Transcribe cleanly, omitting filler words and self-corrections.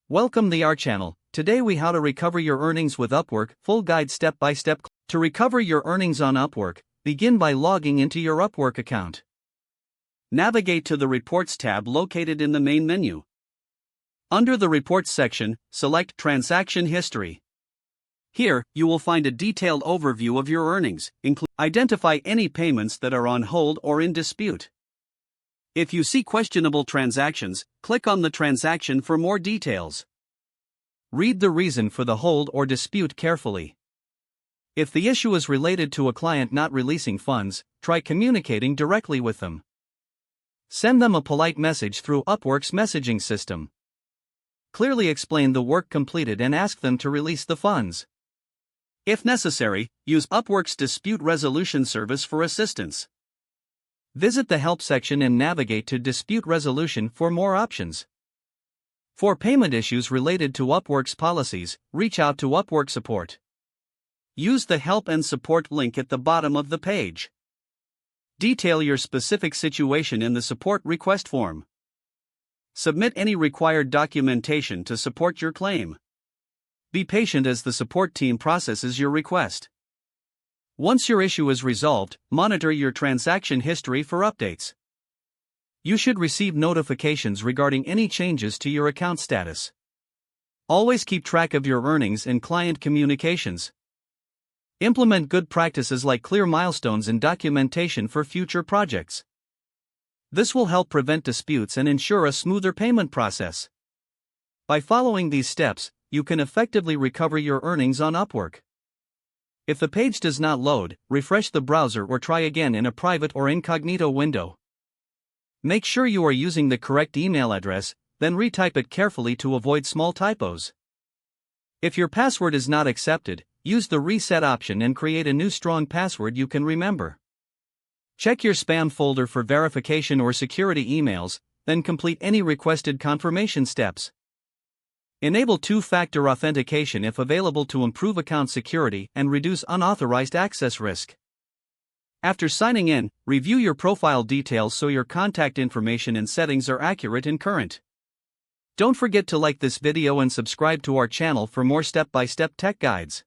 Welcome to our channel. Today we how to recover your earnings with Upwork, full guide step by step. To recover your earnings on Upwork, begin by logging into your Upwork account. Navigate to the Reports tab located in the main menu. Under the Reports section, select Transaction History. Here, you will find a detailed overview of your earnings, identify any payments that are on hold or in dispute. If you see questionable transactions, click on the transaction for more details. Read the reason for the hold or dispute carefully. If the issue is related to a client not releasing funds, try communicating directly with them. Send them a polite message through Upwork's messaging system. Clearly explain the work completed and ask them to release the funds. If necessary, use Upwork's dispute resolution service for assistance. Visit the Help section and navigate to Dispute Resolution for more options. For payment issues related to Upwork's policies, reach out to Upwork support. Use the Help and Support link at the bottom of the page. Detail your specific situation in the support request form. Submit any required documentation to support your claim. Be patient as the support team processes your request. Once your issue is resolved, monitor your transaction history for updates. You should receive notifications regarding any changes to your account status. Always keep track of your earnings and client communications. Implement good practices like clear milestones and documentation for future projects. This will help prevent disputes and ensure a smoother payment process. By following these steps, you can effectively recover your earnings on Upwork. If the page does not load, refresh the browser or try again in a private or incognito window. Make sure you are using the correct email address, then retype it carefully to avoid small typos. If your password is not accepted, use the reset option and create a new strong password you can remember. Check your spam folder for verification or security emails, then complete any requested confirmation steps. Enable two-factor authentication if available to improve account security and reduce unauthorized access risk. After signing in, review your profile details so your contact information and settings are accurate and current. Don't forget to like this video and subscribe to our channel for more step-by-step tech guides.